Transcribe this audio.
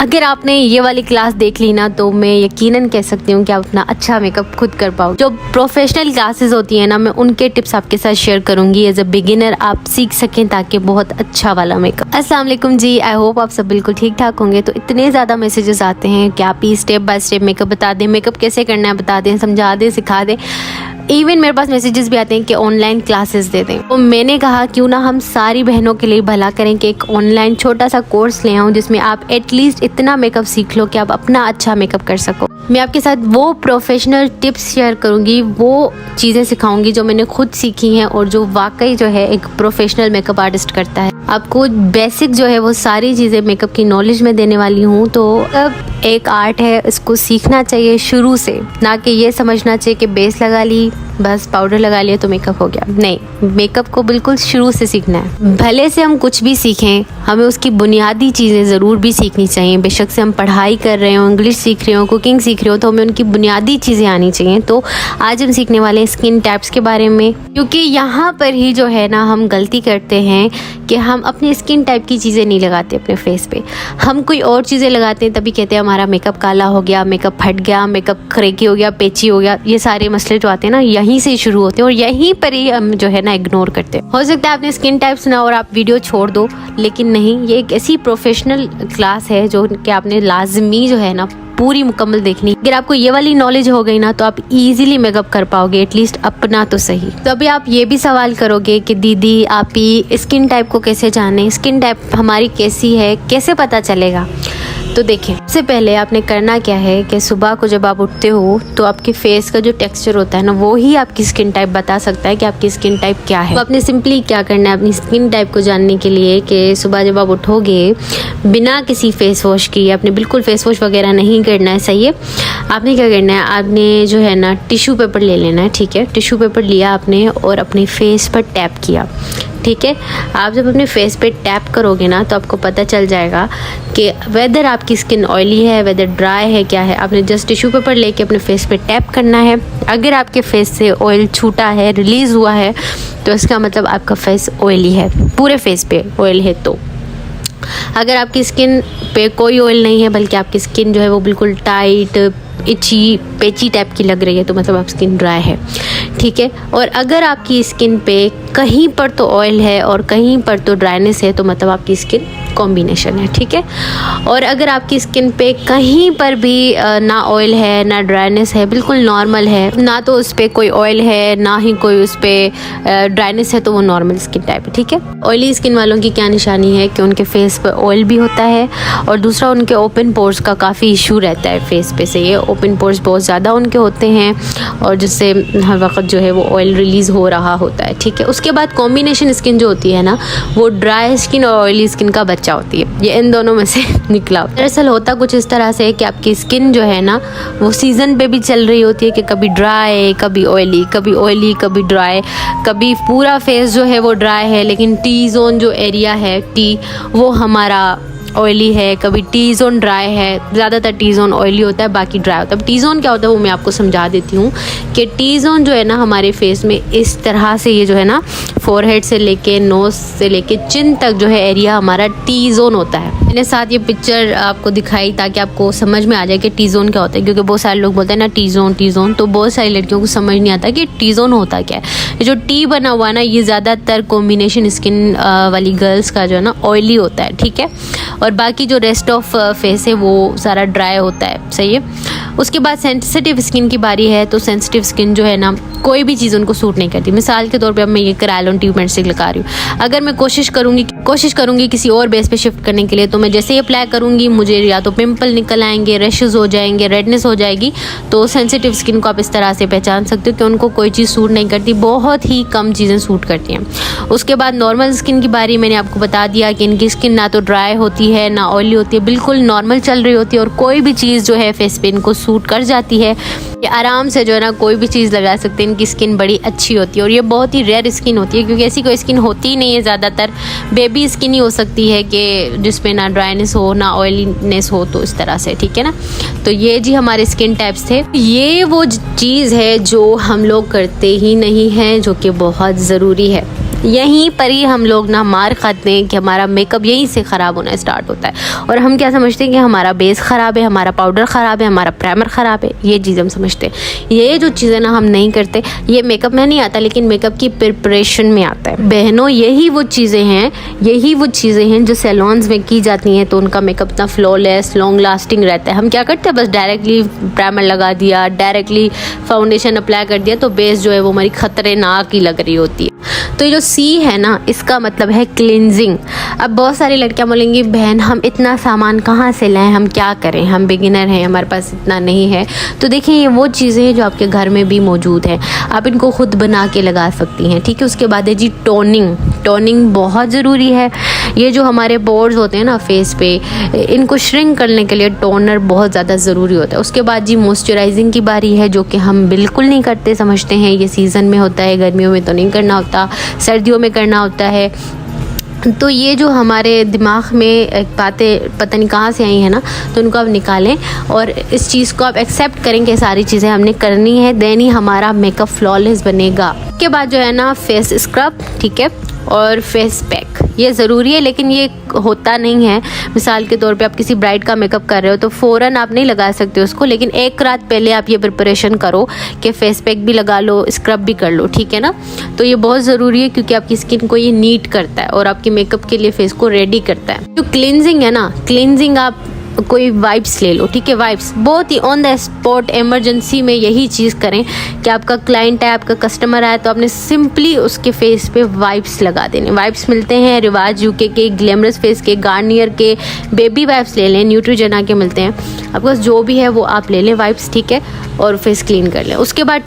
अगर आपने ये वाली क्लास देख ली ना तो मैं यकीनन कह सकती हूँ कि आप अपना अच्छा मेकअप खुद कर पाओ। जो प्रोफेशनल क्लासेस होती है ना, मैं उनके टिप्स आपके साथ शेयर करूंगी एज अ बिगिनर, आप सीख सकें ताकि बहुत अच्छा वाला मेकअप। अस्सलाम वालेकुम जी, आई होप आप सब बिल्कुल ठीक ठाक होंगे। तो इतने ज़्यादा मैसेजेस आते हैं कि आप ही स्टेप बाय स्टेप मेकअप बता दें, मेकअप कैसे करना है बता दें, समझा दें, सिखा दें। इवन मेरे पास मैसेजेस भी आते हैं कि ऑनलाइन क्लासेस दे दें। तो मैंने कहा क्यों ना हम सारी बहनों के लिए भला करें कि एक ऑनलाइन छोटा सा कोर्स ले आऊँ जिसमें आप एटलीस्ट इतना मेकअप सीख लो कि आप अपना अच्छा मेकअप कर सको। मैं आपके साथ वो प्रोफेशनल टिप्स शेयर करूँगी, वो चीज़ें सिखाऊंगी जो मैंने खुद सीखी हैं और जो वाकई जो है एक प्रोफेशनल मेकअप आर्टिस्ट करता है। आपको बेसिक जो है वो सारी चीज़ें मेकअप की नॉलेज में देने वाली हूँ। तो अब एक आर्ट है, इसको सीखना चाहिए शुरू से, ना कि ये समझना चाहिए कि बेस लगा ली बस पाउडर लगा लिया तो मेकअप हो गया। नहीं, मेकअप को बिल्कुल शुरू से सीखना है। भले से हम कुछ भी सीखें, हमें उसकी बुनियादी चीज़ें ज़रूर भी सीखनी चाहिए। बेशक से हम पढ़ाई कर रहे हो, इंग्लिश सीख रहे हो, कुकिंग सीख रहे हो, तो हमें उनकी बुनियादी चीज़ें आनी चाहिए। तो आज हम सीखने वाले हैं स्किन टाइप्स के बारे में, क्योंकि यहाँ पर ही जो है ना हम गलती करते हैं कि हम अपनी स्किन टाइप की चीज़ें नहीं लगाते अपने फेस पे। हम कोई और चीज़ें लगाते हैं, तभी कहते हैं हमारा मेकअप काला हो गया, मेकअप फट गया, मेकअप खरेकी हो गया, पेची हो गया। ये सारे मसले जो आते हैं ना यहीं से शुरू होते हैं और यहीं पर ही हम जो है ना इग्नोर करते हैं। हो सकता है आपने स्किन टाइप सुना और आप वीडियो छोड़ दो, लेकिन नहीं, ये एक ऐसी प्रोफेशनल क्लास है जो कि आपने लाजमी जो है ना पूरी मुकम्मल देखनी। अगर आपको ये वाली नॉलेज हो गई ना तो आप इजीली मेकअप कर पाओगे, एटलीस्ट अपना तो सही। तो अभी आप ये भी सवाल करोगे कि दीदी आप ही स्किन टाइप को कैसे जाने, स्किन टाइप हमारी कैसी है, कैसे पता चलेगा। तो देखें, सबसे पहले आपने करना क्या है कि सुबह को जब आप उठते हो तो आपके फेस का जो टेक्सचर होता है ना, वो ही आपकी स्किन टाइप बता सकता है कि आपकी स्किन टाइप क्या है। तो आपने सिंपली क्या करना है अपनी स्किन टाइप को जानने के लिए कि सुबह जब आप उठोगे बिना किसी फेस वॉश की, आपने बिल्कुल फेस वॉश वगैरह नहीं करना है, सही है। आपने क्या करना है, आपने जो है ना टिश्यू पेपर ले लेना है, ठीक है। टिश्यू पेपर लिया आपने और अपने फेस पर टैप किया, ठीक है। आप जब अपने फेस पे टैप करोगे ना तो आपको पता चल जाएगा कि वेदर आपकी स्किन ऑयली है, वेदर ड्राई है, क्या है। आपने जस्ट टिश्यू पेपर लेके अपने फेस पे टैप करना है। अगर आपके फेस से ऑयल छूटा है, रिलीज़ हुआ है, तो इसका मतलब आपका फेस ऑयली है, पूरे फेस पे ऑयल है। तो अगर आपकी स्किन पे कोई ऑयल नहीं है बल्कि आपकी स्किन जो है वो बिल्कुल टाइट, इची, पेची टाइप की लग रही है, तो मतलब आप स्किन ड्राई है, ठीक है। और अगर आपकी स्किन पे कहीं पर तो ऑयल है और कहीं पर तो ड्राइनेस है, तो मतलब आपकी स्किन कॉम्बिनेशन है, ठीक है। और अगर आपकी स्किन पे कहीं पर भी ना ऑयल है ना ड्राइनेस है, बिल्कुल नॉर्मल है, ना तो उस पर कोई ऑयल है ना ही कोई उस पर ड्राइनेस है, तो वो नॉर्मल स्किन टाइप है, ठीक है। ऑयली स्किन वालों की क्या निशानी है कि उनके फेस पर ऑयल भी होता है और दूसरा उनके ओपन पोर्स का काफ़ी इशू रहता है फेस पे से। ये ओपन पोर्स बहुत ज़्यादा उनके होते हैं और जिससे हर वक्त जो है वो ऑयल रिलीज़ हो रहा होता है, ठीक है। उसके बाद कॉम्बिनेशन स्किन जो होती है ना, वो ड्राई स्किन और ऑयली स्किन का बच्चा होती है। ये इन दोनों में से निकला। दरअसल होता कुछ इस तरह से कि आपकी स्किन जो है ना वो सीज़न पे भी चल रही होती है कि कभी ड्राई, कभी ऑयली, कभी ऑयली, कभी ड्राई, कभी पूरा फेस जो है वो ड्राई है लेकिन टी जोन जो एरिया है, टी, वो हमारा ऑयली है। कभी टी जोन ड्राई है, ज़्यादातर टी जोन ऑयली होता है, बाकी ड्राई होता है। अब टी जोन क्या होता है वो मैं आपको समझा देती हूँ कि टी जोन जो है ना हमारे फेस में इस तरह से, ये जो है ना फोरहेड से लेके नोज से लेके चिन तक जो है एरिया हमारा टी जोन होता है। मैंने साथ ये पिक्चर आपको दिखाई ताकि आपको समझ में आ जाए कि टी जोन क्या होता है, क्योंकि बहुत सारे लोग बोलते हैं ना टी जोन, तो बहुत सारी लड़कियों को समझ नहीं आता कि टी जोन होता क्या है। जो टी बना हुआ है ना, ये ज़्यादातर कॉम्बिनेशन स्किन वाली गर्ल्स का जो है ना ऑयली होता है, ठीक है। और बाकी जो रेस्ट ऑफ फेस है वो सारा ड्राई होता है, सही है। उसके बाद सेंसिटिव स्किन की बारी है। तो सेंसिटिव स्किन जो है ना कोई भी चीज़ उनको सूट नहीं करती। मिसाल के तौर पे अब मैं ये करायलोन ट्यूबमेंट स्टिक लगा रही हूँ, अगर मैं कोशिश करूँगी किसी और बेस पे शिफ्ट करने के लिए, तो मैं जैसे ही अप्लाई करूँगी मुझे या तो पिंपल निकल आएंगे, रैशेज़ हो जाएंगे, रेडनेस हो जाएगी। तो सेंसिटिव स्किन को आप इस तरह से पहचान सकते हो कि उनको कोई चीज़ सूट नहीं करती, बहुत ही कम चीज़ें सूट करती हैं। उसके बाद नॉर्मल स्किन की बारी मैंने आपको बता दिया कि इनकी स्किन ना तो ड्राई होती है ना ऑयली होती है, बिल्कुल नॉर्मल चल रही होती है और कोई भी चीज़ जो है फेस पे इनको सूट कर जाती है। ये आराम से जो है ना कोई भी चीज़ लगा सकते हैं, इनकी स्किन बड़ी अच्छी होती है और ये बहुत ही रेयर स्किन होती है, क्योंकि ऐसी कोई स्किन होती ही नहीं है। ज़्यादातर बेबी स्किन ही हो सकती है कि जिसमें ना ड्राइनेस हो ना ऑयलीनेस हो, तो इस तरह से, ठीक है ना। तो ये जी हमारे स्किन टाइप्स थे। ये वो चीज़ है जो हम लोग करते ही नहीं हैं, जो कि बहुत ज़रूरी है। यहीं पर ही हम लोग ना मार खाते हैं कि हमारा मेकअप यहीं से ख़राब होना स्टार्ट होता है। और हम क्या समझते हैं कि हमारा बेस ख़राब है, हमारा पाउडर ख़राब है, हमारा प्राइमर ख़राब है, ये चीज़ हम समझते हैं। ये जो चीज़ें ना हम नहीं करते, ये मेकअप में नहीं आता लेकिन मेकअप की प्रिपरेशन में आता है। बहनों, यही वो चीज़ें हैं जो सैलून्स में की जाती हैं, तो उनका मेकअप इतना फ्लॉलेस लॉन्ग लास्टिंग रहता है। हम क्या करते हैं, बस डायरेक्टली प्राइमर लगा दिया, डायरेक्टली फाउंडेशन अप्लाई कर दिया, तो बेस जो है वो हमारी खतरनाक ही लग रही होती है। तो ये जो सी है ना, इसका मतलब है क्लिनजिंग। अब बहुत सारी लड़कियां बोलेंगी बहन हम इतना सामान कहाँ से लाएं, हम क्या करें, हम बिगिनर हैं, हमारे पास इतना नहीं है। तो देखिए ये वो चीज़ें हैं जो आपके घर में भी मौजूद हैं, आप इनको खुद बना के लगा सकती हैं। ठीक है, उसके बाद है जी टोनिंग बहुत ज़रूरी है। ये जो हमारे पोर्स होते हैं ना फेस पे, इनको श्रिंक करने के लिए टोनर बहुत ज़्यादा ज़रूरी होता है। उसके बाद जी मॉइस्चराइजिंग की बारी है, जो कि हम बिल्कुल नहीं करते, समझते हैं ये सीज़न में होता है, गर्मियों में तो नहीं करना होता, सर्दियों में करना होता है। तो ये जो हमारे दिमाग में बातें पता नहीं कहाँ से आई हैं ना, तो उनको आप निकालें और इस चीज़ को आप एक्सेप्ट करें कि सारी चीज़ें हमने करनी है, देन ही हमारा मेकअप फ्लॉलेस बनेगा। उसके बाद जो है ना फेस स्क्रब, ठीक है, और फेस पैक, ये ज़रूरी है लेकिन ये होता नहीं है। मिसाल के तौर पे आप किसी ब्राइड का मेकअप कर रहे हो तो फ़ौरन आप नहीं लगा सकते उसको, लेकिन एक रात पहले आप ये प्रिपरेशन करो कि फेस पैक भी लगा लो, स्क्रब भी कर लो, ठीक है ना। तो ये बहुत ज़रूरी है क्योंकि आपकी स्किन को ये नीट करता है और आपकी मेकअप के लिए फेस को रेडी करता है। जो क्लिनजिंग है ना, क्लिनजिंग आप कोई वाइप्स ले लो, ठीक है, वाइप्स बहुत ही ऑन द स्पॉट इमरजेंसी में यही चीज़ करें कि आपका क्लाइंट है, आपका कस्टमर आया तो आपने सिंपली उसके फेस पे वाइप्स लगा देने। वाइप्स मिलते हैं रिवाज यूके के, ग्लैमरस फेस के, गार्नियर के, बेबी वाइप्स ले लें, न्यूट्रीजेना के मिलते हैं, आपके पास जो भी है वो आप ले लें वाइप्स, ठीक है, और फेस क्लीन कर लें। उसके बाद